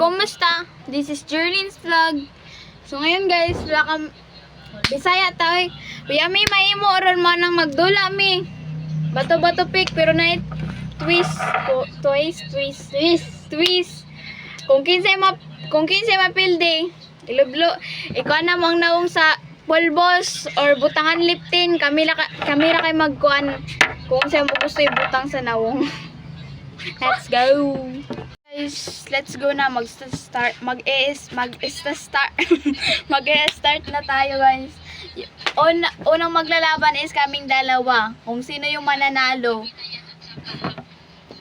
kumusta? This is Jerlin's vlog. So ngayon guys, Bisaya tayo. Kuya mi mahimo ron man nang magdula mi. Bato-bato pick pero na twist. Kung kinsay mapilde, ilublo. Ikaw na mong naong sa pulbos or butangan liptin, kami ra kay magkuan kung sa mo gusto ibutang sa nawong. Let's go. Guys, let's go na mag-start na tayo guys. Unang maglalaban is kaming dalawa. Kung sino yung mananalo.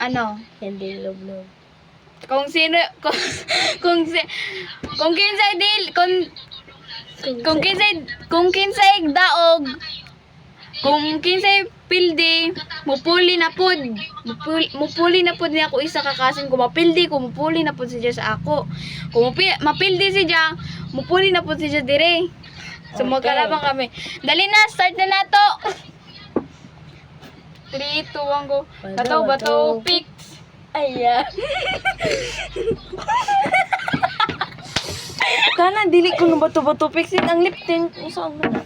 Ano? Hindi lublob. Kung kinsay daog, kung kinsay pildi, mupuli na pod niya ako isa kakasin. Kung mapildi ko, mupuli na pod siya sa ako. Kung mapildi siya, mupuli na pod siya dire. So magkalabang kami. Dali na, start na nato. 3, 2, 1, go. Bato, pick. Aya. Kana dili ko ng bato fixin ang lip tint. Usang na.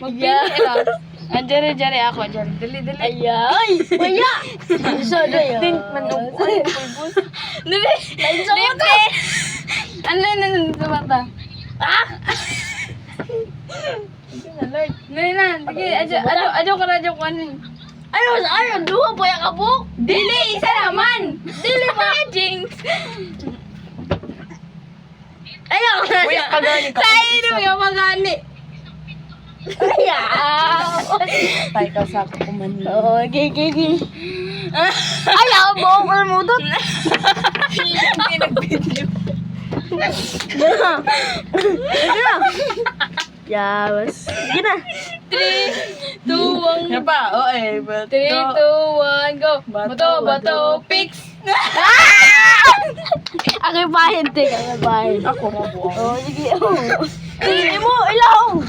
Magpili lang. Jari ako. Dali. Aya. Ay, waya. So do yo. Tint man og pulbos. Dali. Lip tint. Ano sa mata? Ah. Dali na. Sige, adyo ka ano. Ano, duha po yung kabuk? Dili, isa naman. Dili ba? Jinx. Ayaw na. Kuya, pagani ka. Sa'yo yung magani. Ayaw. Tay ka sa ako kumani. Oo, gigi. Ayaw, buong kalmutot. Hindi nag-video. Yawas. Sige na. 3, 2, 1. Yan pa, o eh. 3, 2, 1, go. Bato, fix. Ako yung bahin, te. Ako yung bahin. Ako na buong. Oo, sige. Hindi mo, ilaw.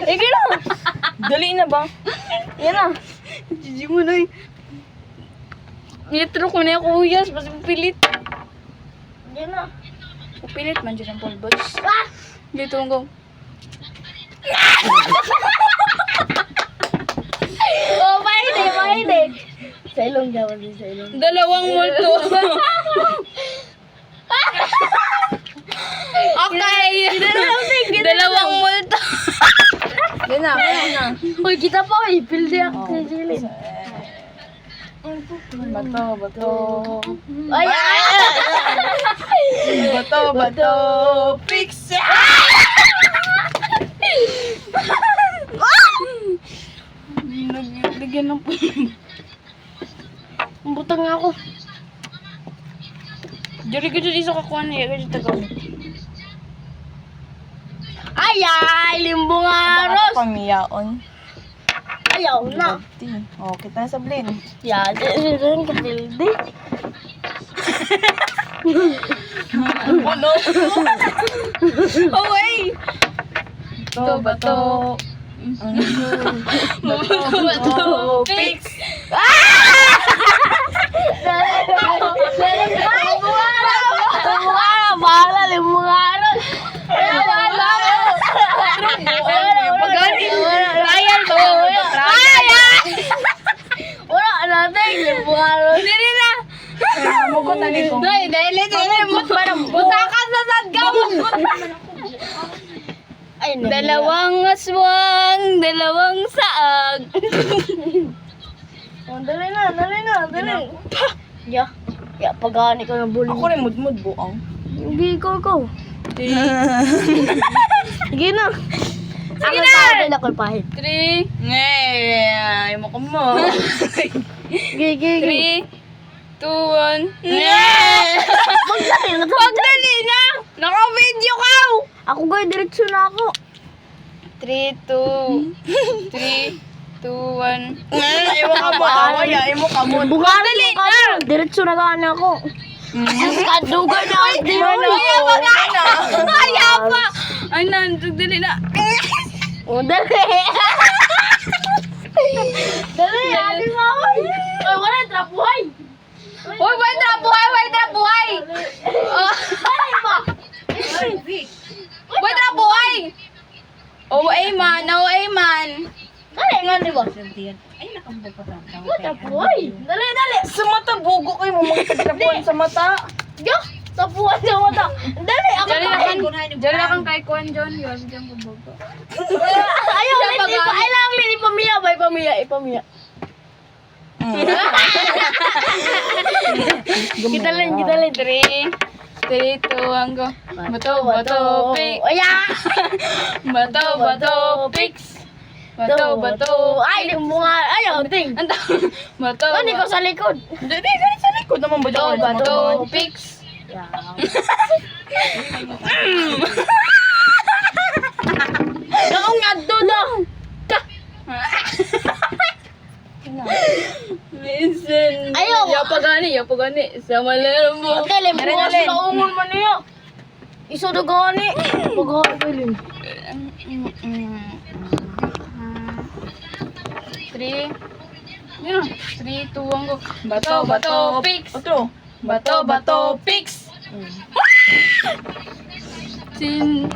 Sige na. Dali na ba? Yan na. Gigi mo na eh. Nitro ko na yung kuyas. Basta pilit. Yan na. Pilit man dyan ang pulbos. Ah! Dito ang go. Oh, bahin eh. Sa ilong daw, sa ilong. Dalawang multo. Okay. Dalawang multo. Yan na. Uy, kita pa, uy. Pildi ako kay Jilin. Bato. Ay, Bato. Fix! Nagbigyan ng pulbos. Butang nga ako. Jari ka dyan isa kakuha na yan. Kaya tagaw. Ay, limbong aros. Pamiyaon. Ayaw na. O, kita na sa blend. Yan, rin ka pildi. Puno. Away! Bato. Fix! Bahala, limbong aros. Pagani. Trial to. Wala natin, limbong aros. Dili na. Mugot na nito. Dili. Butakan sa sadgaw. Ay, Dalawang aswang, dalawang saag. Oh, dali na. Ya, pagani ko ng bully. Ako rin mudmud buong. Hindi ko. Sige na. Sige na. Ako pahit. 3, Ngay, mo ko mo. Gigi. 3, 2, 1. Wag Dali na. Naka-video ka. Ako guys, diretso na ako. 3, 2, 1. Imo ka mo. Awaya, imo ka mo. Dali na. Diretso na gana ako. Kadugan na ako. Kaya pa. Ay, dali na. Oh, dali. Dali, mo ako. Ay, wala, trapuhay. Uy, wait na, buhay! Dali ba? Tapuan. Dali, dali. Sa mata, bugo kayo mo mga tapuan sa mata. Yo, tapuan sa mata. Dali, ako Dali tayo. Dali na kang kay Kuan John. Yos dyan ko bago. Ayaw, Lili, ipamiya ba? Ipamiya. Kita lang. 3, 2, ang go. Bato, pick. Ayan. Bato, picks. Bato, Ay, mga, ayaw, ting. Anta. Bato, Ano ko sa likod? Hindi, ganit sa likod naman ba dyan? bato, picks. Ako nga doon. Listen. Ayaw. Yapagani. Sa malero mo. Dali, bukas na ungon man niya. Iso na gani. Pagkakay ko yun. 3. Yun. 3, 2, ang go. Bato, picks. Otro. Bato, picks. Sin.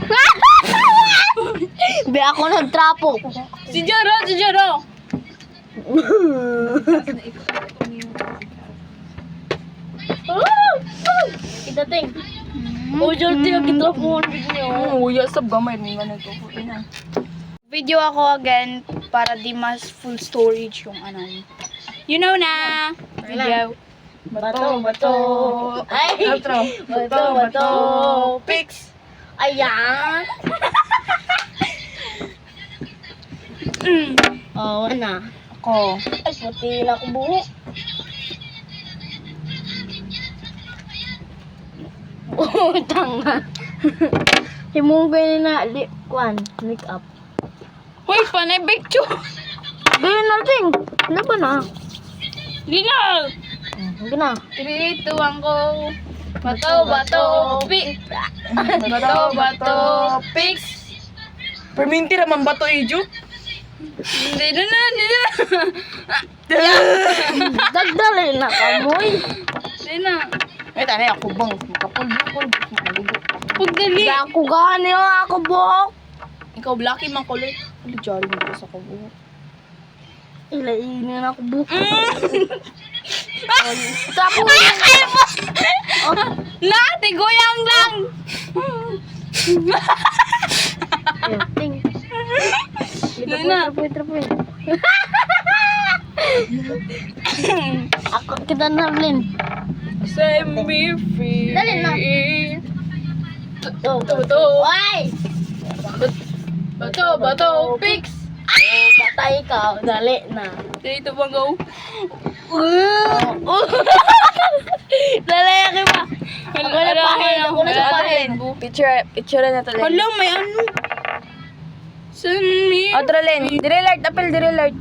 Be ako nagtrapo. Si Jaro. Kita ting. Ujol tiyo kita po niyo. Uya sa gamay mo nga nito. Ina. Video ako again para di mas full storage yung ano. You know na. Video. Bato. Ay. Otro. Bato. Pix. Ayan. Oh, na. Ako. Ay, puti na ko buhok. Oh, tanga. Himong ko yun na make up. Hoy, panay picture. Ganyan natin. Ano ba na? Di na. Gina. 3, 2, ang go. Bato, pick. Bato, picks. Perminti raman ba to, Ijo? Hindi na. Dagdalin na kamoy. Hindi na. Eh, tanay ako bang. Makapulbukol. Makalugo. Pagdali. Ako gani ako buhok. Ikaw, blacky man kulay. Ano, jolly mo ko sa kubo. Ilainin ako buhok. Tapo. Nati, goyang lang. Ting. Na. Trapoy. Ako kita narlin. Set me free. Dali na. Bato. Ay! Bato, picks. Patay ka. Dali na. Dito bang go? Dali ako ba? Ako na pahid. Ako na sa pahid. Picture na to, Len. Hala, may ano? Send me. Otro, Len. Dire alert. Apel, dire alert.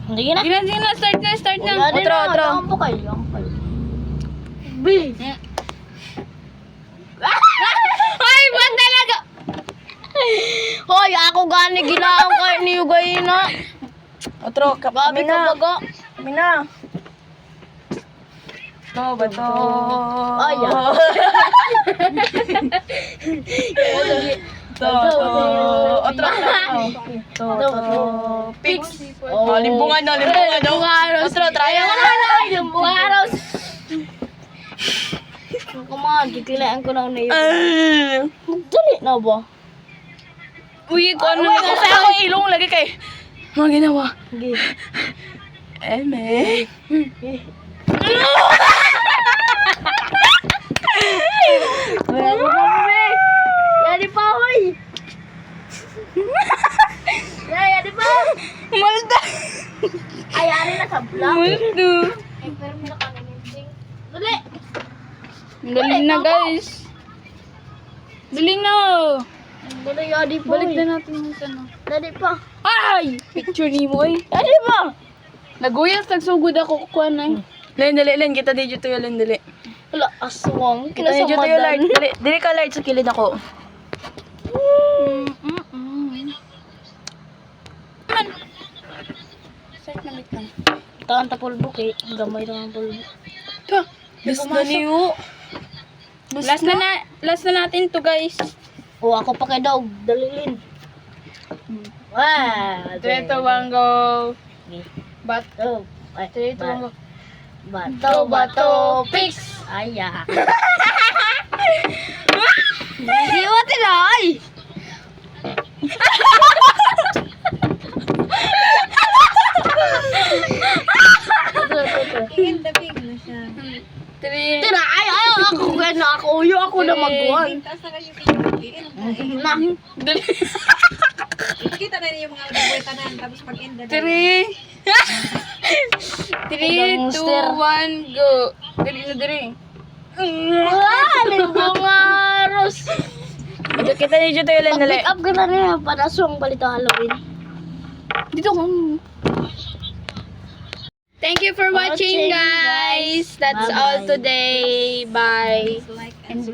Hindi na. Sige na. Start na. Wala din Otro. na. Ang po kayo. B. Ay, ba talaga? Hoy, ako gani gilaang kayo ni Ugayna. Otro, Gabi ka bago. Kami na. To, bato. Ay, To. Otro. To. Pix. Oh, limbungan na. Otro, try Ayaw mo na lang. Yung mga araw. Kumahan, kikilaan ko na yun. Dali na ba? Uy, ko ano Ano ko sa ako ilong lagi kay. Mga ginawa. Sige. Eme. Yadi pa, hoy! Yadi pa! Malda. Ay, ari na sa vlog. Maldo. Ay, pero may nakaninig. Dali! Dali na, guys. Dali na. Dali, yadi pa, Balik hoy. na natin yung ano. Dali pa. Ay! Picture ni mo, eh. Yadi pa! Naguyas, nagsugod ako kukuha na, eh. Len, dali, Len. Kita di dito yung Len, dali. Wala, aswang. Kita di dito yung light. Dali, dali ka light sa kilid ako. Start na, wait lang. Taan ta pulbok eh. Gamay lang ang pulbok. Ito. Last na niyo. Last na natin to guys. O, ako pa kay dog. Dalilin. Wow. 3, 2, 1, go. Bato. Ay, 3, 2, 1, go. Bato, fix. Aya. Hindi mo tinay. Three. Tira, ay, ako gano, ako uyo, ako na magkuhan. Kita na niyo yung mga nagwetanan tapos pag-end na. 3, 3, 2, 1, go. Dali na dali. Bungaros. Ito kita niyo dito yung dali. Pick up ka na rin, para suwang balito Halloween. Dito ko. Thank you for watching, guys. That's Bye-bye. all today. Bye. And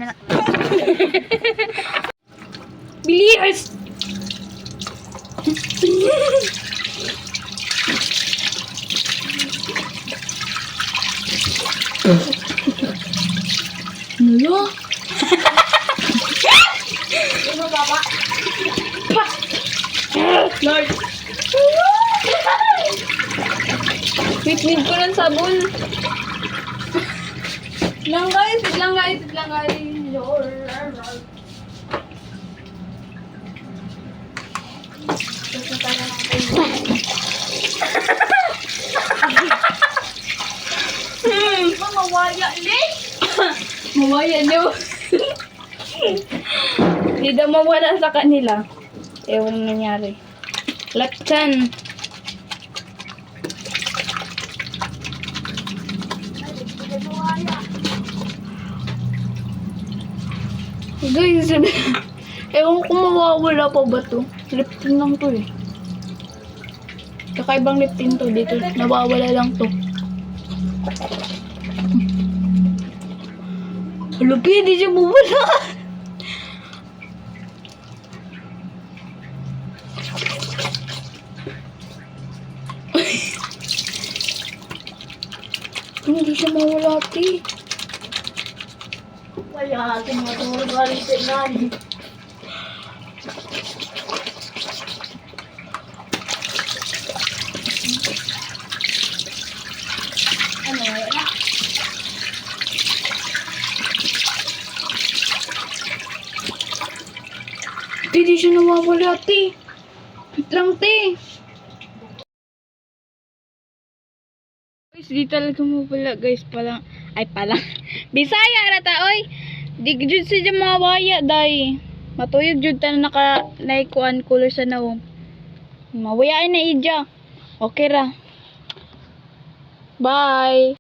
Bilias! Nulo? Lord! Wait ko ng sabon. Lang guys, wait lang guys. Mamawaya, Liz. Mawaya niyo. Hindi daw mawala sa kanila. Ewan ang nangyari. Laksan. Guys, ewan ko mawawala pa ba to? Lip tint lang to eh. Kakaibang lip tint to dito. Nawawala lang to. Lupi, di siya bumula. Hindi siya mawala, ti. Kaya, tumutulog ka rin sa inani. Ano, wala? Hindi siya nawawala, ti. Wait lang, ti. Guys, di talaga mawala, guys. Palang, ay palang. Bisaya, rata, oy. Di jud sa dyan mga waya, day. Matuyog jud ta na naka, naikuan color sa nawong. Mawayain na idya. Okay ra. Bye.